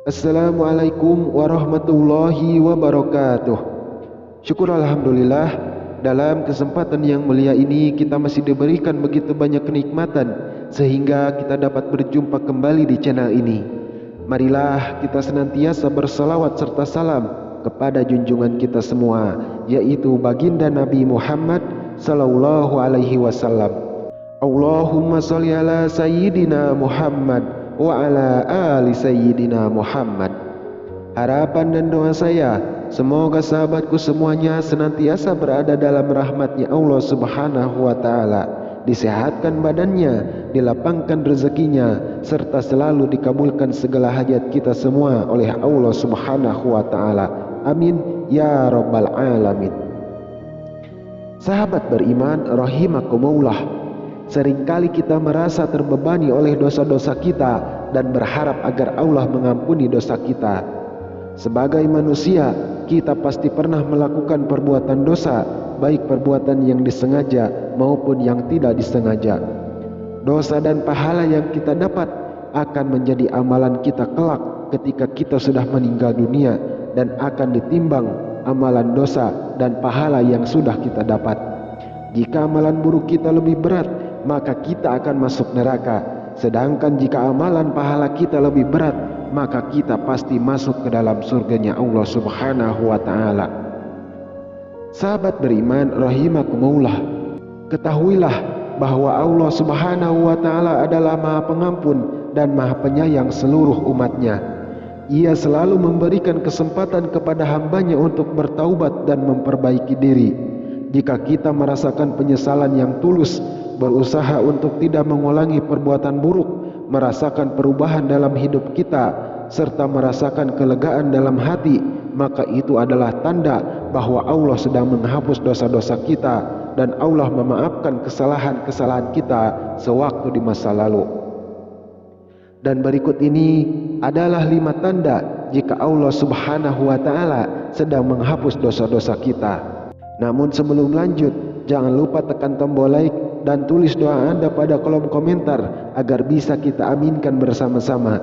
Assalamualaikum warahmatullahi wabarakatuh. Syukur alhamdulillah, dalam kesempatan yang mulia ini kita masih diberikan begitu banyak kenikmatan sehingga kita dapat berjumpa kembali di channel ini. Marilah kita senantiasa bersalawat serta salam kepada junjungan kita semua, yaitu baginda Nabi Muhammad sallallahu alaihi wasallam. Allahumma sholli ala sayyidina Muhammad wa ala ali sayyidina Muhammad. Harapan dan doa saya, semoga sahabatku semuanya senantiasa berada dalam rahmatnya Allah subhanahu wa ta'ala, disehatkan badannya, dilapangkan rezekinya, serta selalu dikabulkan segala hajat kita semua oleh Allah subhanahu wa ta'ala. Amin ya rabbal alamin. Sahabat beriman rahimakumullah, seringkali kita merasa terbebani oleh dosa-dosa kita dan berharap agar Allah mengampuni dosa kita. Sebagai manusia, kita pasti pernah melakukan perbuatan dosa, baik perbuatan yang disengaja maupun yang tidak disengaja. Dosa dan pahala yang kita dapat akan menjadi amalan kita kelak ketika kita sudah meninggal dunia, dan akan ditimbang amalan dosa dan pahala yang sudah kita dapat. Jika amalan buruk kita lebih berat, maka kita akan masuk neraka. Sedangkan jika amalan pahala kita lebih berat, maka kita pasti masuk ke dalam surganya Allah subhanahu wa ta'ala. Sahabat beriman rahimakumullah, ketahuilah bahwa Allah subhanahu wa ta'ala adalah maha pengampun dan maha penyayang seluruh umatnya. Ia selalu memberikan kesempatan kepada hambanya untuk bertaubat dan memperbaiki diri. Jika kita merasakan penyesalan yang tulus, berusaha untuk tidak mengulangi perbuatan buruk, merasakan perubahan dalam hidup kita, serta merasakan kelegaan dalam hati, maka itu adalah tanda bahwa Allah sedang menghapus dosa-dosa kita dan Allah memaafkan kesalahan-kesalahan kita sewaktu di masa lalu. Dan berikut ini adalah 5 tanda jika Allah subhanahu wa ta'ala sedang menghapus dosa-dosa kita. Namun sebelum lanjut, jangan lupa tekan tombol like dan tulis doa Anda pada kolom komentar agar bisa kita aminkan bersama-sama.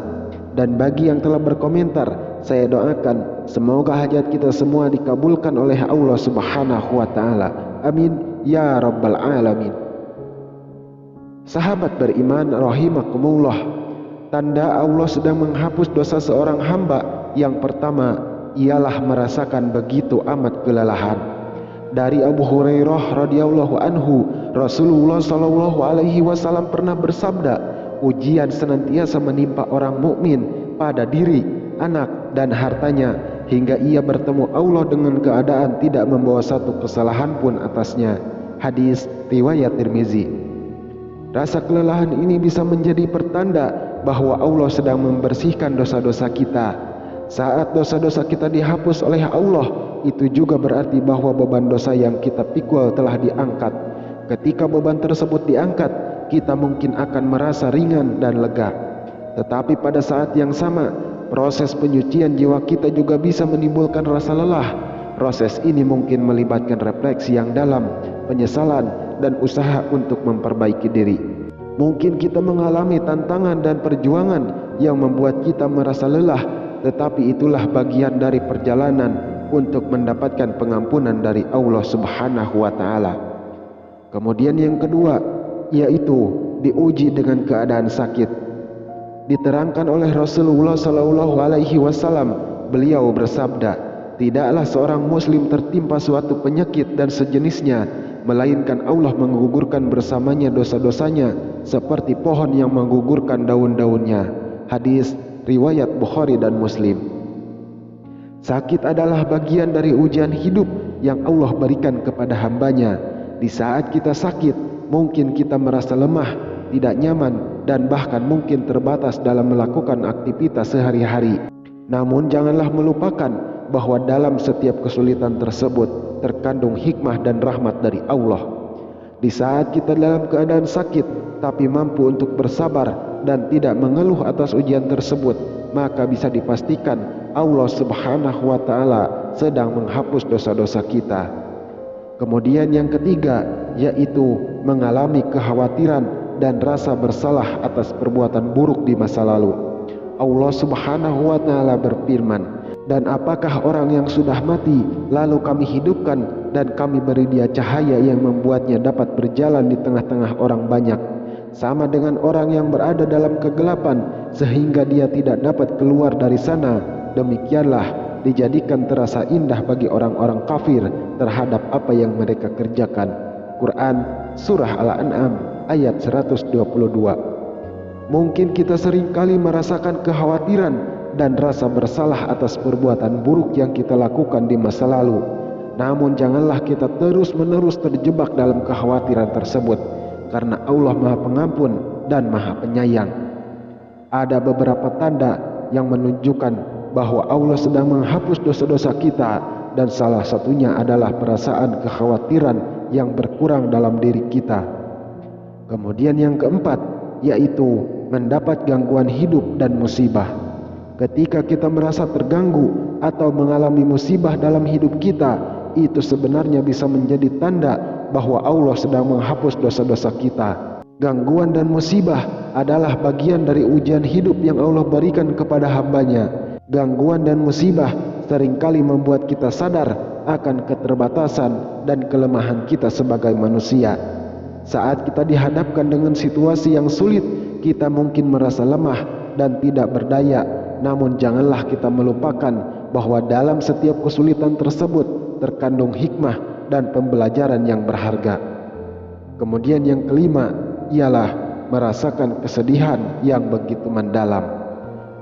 Dan bagi yang telah berkomentar, saya doakan semoga hajat kita semua dikabulkan oleh Allah subhanahu wa ta'ala. Amin ya rabbal alamin. Sahabat beriman rahimakumullah, tanda Allah sedang menghapus dosa seorang hamba yang pertama ialah merasakan begitu amat kelelahan. Dari Abu Hurairah radhiyallahu anhu, Rasulullah sallallahu alaihi wasallam pernah bersabda, ujian senantiasa menimpa orang mukmin pada diri, anak, dan hartanya, hingga ia bertemu Allah dengan keadaan tidak membawa satu kesalahan pun atasnya. Hadis riwayat Tirmizi. Rasa kelelahan ini bisa menjadi pertanda bahwa Allah sedang membersihkan dosa-dosa kita. Saat dosa-dosa kita dihapus oleh Allah, itu juga berarti bahwa beban dosa yang kita pikul telah diangkat. Ketika beban tersebut diangkat, kita mungkin akan merasa ringan dan lega. Tetapi pada saat yang sama, proses penyucian jiwa kita juga bisa menimbulkan rasa lelah. Proses ini mungkin melibatkan refleksi yang dalam, penyesalan, dan usaha untuk memperbaiki diri. Mungkin kita mengalami tantangan dan perjuangan yang membuat kita merasa lelah, tetapi itulah bagian dari perjalanan untuk mendapatkan pengampunan dari Allah subhanahu wa ta'ala. Kemudian yang kedua, yaitu diuji dengan keadaan sakit. Diterangkan oleh Rasulullah sallallahu alaihi wasallam, beliau bersabda, tidaklah seorang muslim tertimpa suatu penyakit dan sejenisnya, melainkan Allah menggugurkan bersamanya dosa-dosanya seperti pohon yang menggugurkan daun-daunnya. Hadis riwayat Bukhari dan Muslim. Sakit adalah bagian dari ujian hidup yang Allah berikan kepada hambanya. Di saat kita sakit, mungkin kita merasa lemah, tidak nyaman, dan bahkan mungkin terbatas dalam melakukan aktivitas sehari-hari. Namun janganlah melupakan bahwa dalam setiap kesulitan tersebut terkandung hikmah dan rahmat dari Allah. Di saat kita dalam keadaan sakit tapi mampu untuk bersabar dan tidak mengeluh atas ujian tersebut, maka bisa dipastikan Allah subhanahu wa ta'ala sedang menghapus dosa-dosa kita. Kemudian yang ketiga, yaitu mengalami kekhawatiran dan rasa bersalah atas perbuatan buruk di masa lalu. Allah Subhanahu wa Ta'ala berfirman, "Dan apakah orang yang sudah mati lalu kami hidupkan dan kami beri dia cahaya yang membuatnya dapat berjalan di tengah-tengah orang banyak, sama dengan orang yang berada dalam kegelapan sehingga dia tidak dapat keluar dari sana. Demikianlah dijadikan terasa indah bagi orang-orang kafir terhadap apa yang mereka kerjakan." Quran Surah Al-An'am ayat 122. Mungkin kita seringkali merasakan kekhawatiran dan rasa bersalah atas perbuatan buruk yang kita lakukan di masa lalu. Namun janganlah kita terus-menerus terjebak dalam kekhawatiran tersebut, karena Allah Maha Pengampun dan Maha Penyayang. Ada beberapa tanda yang menunjukkan bahwa Allah sedang menghapus dosa-dosa kita, dan salah satunya adalah perasaan kekhawatiran yang berkurang dalam diri kita. Kemudian yang keempat, yaitu mendapat gangguan hidup dan musibah. Ketika kita merasa terganggu atau mengalami musibah dalam hidup kita, itu sebenarnya bisa menjadi tanda bahwa Allah sedang menghapus dosa-dosa kita. Gangguan dan musibah adalah bagian dari ujian hidup yang Allah berikan kepada hambanya. Gangguan dan musibah seringkali membuat kita sadar akan keterbatasan dan kelemahan kita sebagai manusia. Saat kita dihadapkan dengan situasi yang sulit, kita mungkin merasa lemah dan tidak berdaya. Namun janganlah kita melupakan bahwa dalam setiap kesulitan tersebut terkandung hikmah dan pembelajaran yang berharga. Kemudian yang kelima ialah merasakan kesedihan yang begitu mendalam.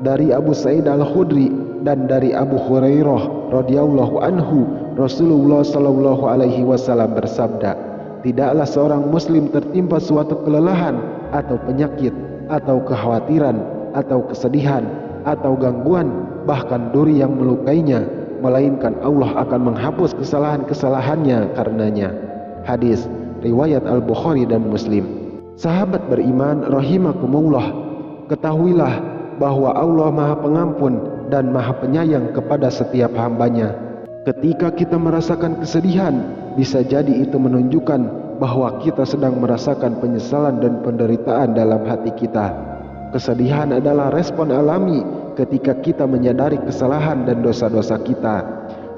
Dari Abu Sa'id Al-Khudri dan dari Abu Hurairah radhiyallahu anhu, Rasulullah sallallahu alaihi wasallam bersabda, "Tidaklah seorang muslim tertimpa suatu kelelahan atau penyakit atau kekhawatiran atau kesedihan atau gangguan, bahkan duri yang melukainya, melainkan Allah akan menghapus kesalahan-kesalahannya karenanya." Hadis riwayat Al-Bukhari dan Muslim. Sahabat beriman rahimakumullah, ketahuilah bahwa Allah Maha Pengampun dan Maha Penyayang kepada setiap hambanya. Ketika kita merasakan kesedihan, bisa jadi itu menunjukkan bahwa kita sedang merasakan penyesalan dan penderitaan dalam hati kita. Kesedihan adalah respon alami ketika kita menyadari kesalahan dan dosa-dosa kita.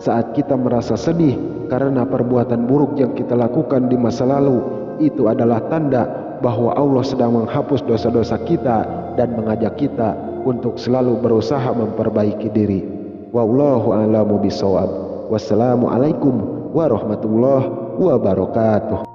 Saat kita merasa sedih karena perbuatan buruk yang kita lakukan di masa lalu, itu adalah tanda bahwa Allah sedang menghapus dosa-dosa kita dan mengajak kita untuk selalu berusaha memperbaiki diri. Wallahu a'lamu bishawab. Wassalamualaikum warahmatullahi wabarakatuh.